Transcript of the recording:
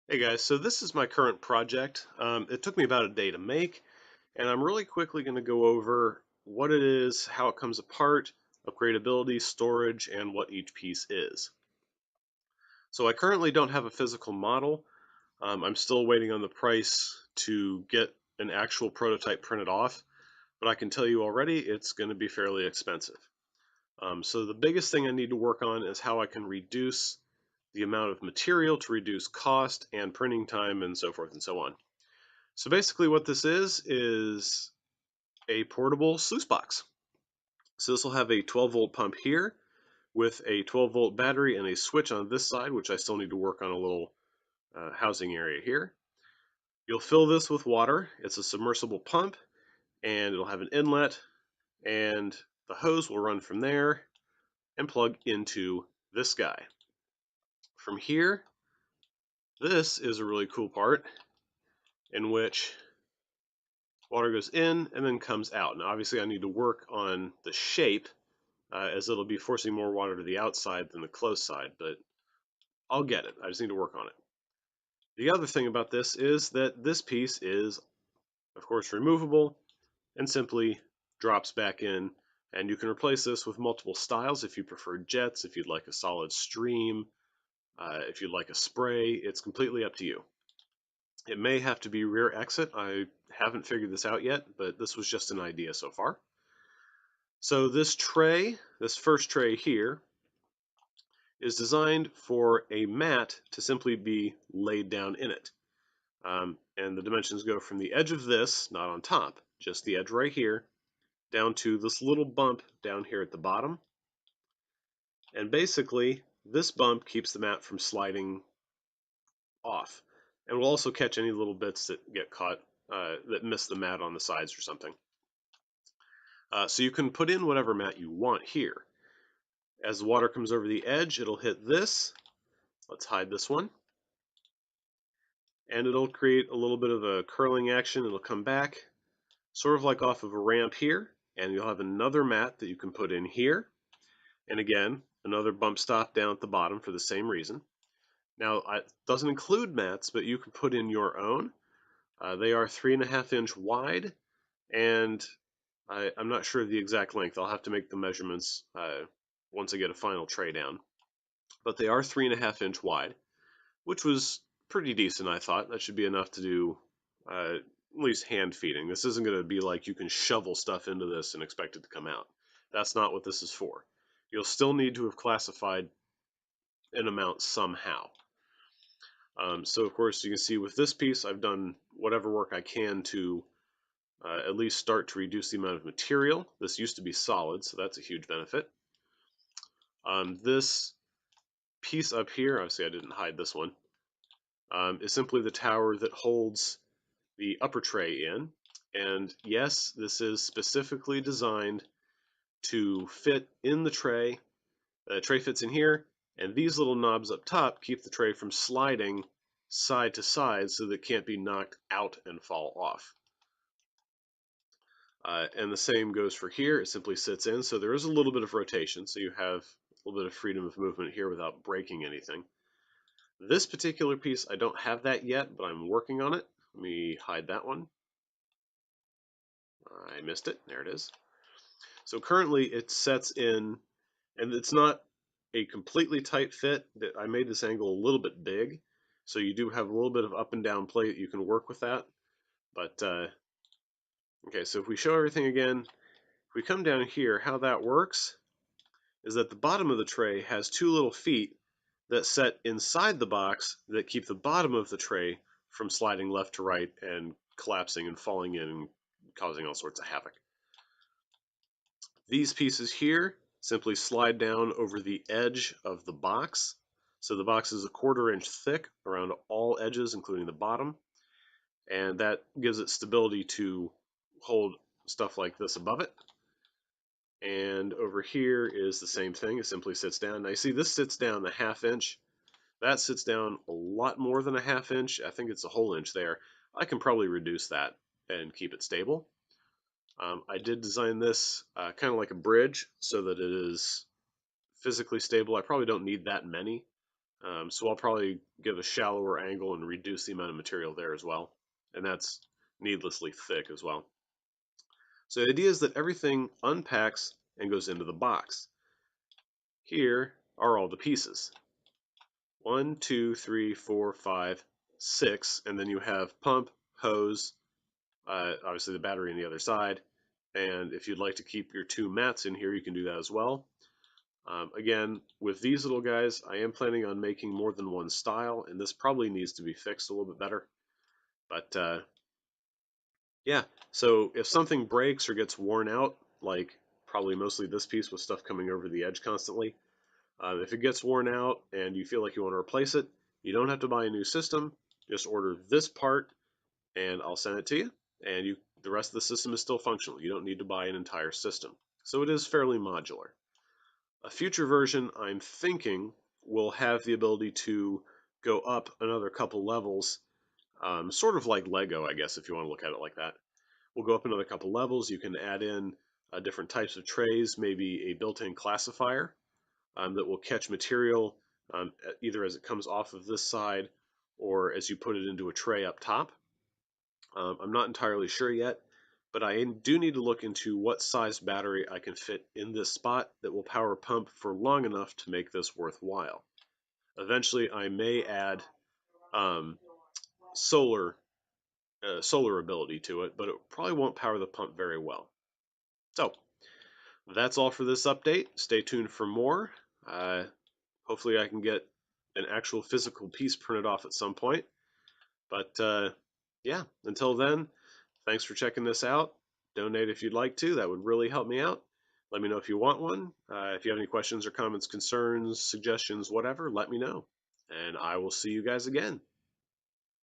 Hey guys, so this is my current project. It took me about a day to make, and I'm really quickly going to go over what it is, how it comes apart, upgradability, storage, and what each piece is. So I currently don't have a physical model. I'm still waiting on the price to get an actual prototype printed off, but I can tell you already it's going to be fairly expensive. So the biggest thing I need to work on is how I can reduce the amount of material to reduce cost and printing time and so forth and so on. So basically what this is a portable sluice box. So this will have a 12-volt pump here with a 12-volt battery and a switch on this side, which I still need to work on a little housing area here. You'll fill this with water. It's a submersible pump, and it'll have an inlet, and the hose will run from there and plug into this guy. From here, this is a really cool part in which water goes in and then comes out. Now obviously I need to work on the shape as it'll be forcing more water to the outside than the closed side, but I'll get it. I just need to work on it. The other thing about this is that this piece is, of course, removable and simply drops back in, and you can replace this with multiple styles if you prefer jets, if you'd like a solid stream, if you'd like a spray. It's completely up to you. It may have to be rear exit. I haven't figured this out yet, but this was just an idea so far. So this tray, this first tray here, is designed for a mat to simply be laid down in it. And the dimensions go from the edge of this, not on top, just the edge right here, down to this little bump down here at the bottom. And basically, this bump keeps the mat from sliding off. And will also catch any little bits that get caught, that miss the mat on the sides or something. So you can put in whatever mat you want here. As the water comes over the edge, it'll hit this. Let's hide this one. And it'll create a little bit of a curling action. It'll come back, sort of like off of a ramp here, and you'll have another mat that you can put in here. And again, another bump stop down at the bottom for the same reason. Now, it doesn't include mats, but you can put in your own. They are 3.5-inch wide, and I'm not sure of the exact length. I'll have to make the measurements once I get a final tray down. But they are 3.5-inch wide, which was pretty decent, I thought. That should be enough to do at least hand feeding. This isn't going to be like you can shovel stuff into this and expect it to come out. That's not what this is for. You'll still need to have classified an amount somehow. So of course you can see with this piece I've done whatever work I can to at least start to reduce the amount of material. This used to be solid, so that's a huge benefit. This piece up here, obviously I didn't hide this one, is simply the tower that holds the upper tray in. And yes, this is specifically designed to fit in the tray. The tray fits in here, and these little knobs up top keep the tray from sliding side to side so that it can't be knocked out and fall off. And the same goes for here. It simply sits in, so there is a little bit of rotation, so you have a little bit of freedom of movement here without breaking anything. This particular piece, I don't have that yet, but I'm working on it. Let me hide that one. I missed it. There it is. So currently it sets in, and it's not a completely tight fit. I made this angle a little bit big, so you do have a little bit of up and down plate. You can work with that. But okay, so if we show everything again, if we come down here, how that works is that the bottom of the tray has two little feet that set inside the box that keep the bottom of the tray from sliding left to right and collapsing and falling in and causing all sorts of havoc. These pieces here simply slide down over the edge of the box. So the box is 1/4 inch thick around all edges, including the bottom, and that gives it stability to hold stuff like this above it. And over here is the same thing. It simply sits down. Now you see this sits down 1/2 inch. That sits down a lot more than 1/2 inch. I think it's a whole inch there. I can probably reduce that and keep it stable. I did design this kind of like a bridge so that it is physically stable. I probably don't need that many. So I'll probably give a shallower angle and reduce the amount of material there as well. And that's needlessly thick as well. So the idea is that everything unpacks and goes into the box. Here are all the pieces. 1, 2, 3, 4, 5, 6, and then you have pump, hose, obviously the battery on the other side. And if you'd like to keep your 2 mats in here, you can do that as well. Again, with these little guys, I am planning on making more than one style, and this probably needs to be fixed a little bit better. But yeah, so if something breaks or gets worn out, like probably mostly this piece with stuff coming over the edge constantly, if it gets worn out and you feel like you want to replace it, you don't have to buy a new system. Just order this part and I'll send it to you. And the rest of the system is still functional. You don't need to buy an entire system. So it is fairly modular. A future version, I'm thinking, will have the ability to go up another couple levels, sort of like Lego, I guess, if you want to look at it like that. We'll go up another couple levels. You can add in different types of trays, maybe a built-in classifier that will catch material either as it comes off of this side or as you put it into a tray up top. I'm not entirely sure yet, but I do need to look into what size battery I can fit in this spot that will power a pump for long enough to make this worthwhile. Eventually, I may add um, solar solar ability to it, but it probably won't power the pump very well. So that's all for this update. Stay tuned for more. Hopefully I can get an actual physical piece printed off at some point. But yeah, until then, thanks for checking this out. Donate if you'd like to. That would really help me out. Let me know if you want one. If you have any questions or comments, concerns, suggestions, whatever, let me know. And I will see you guys again.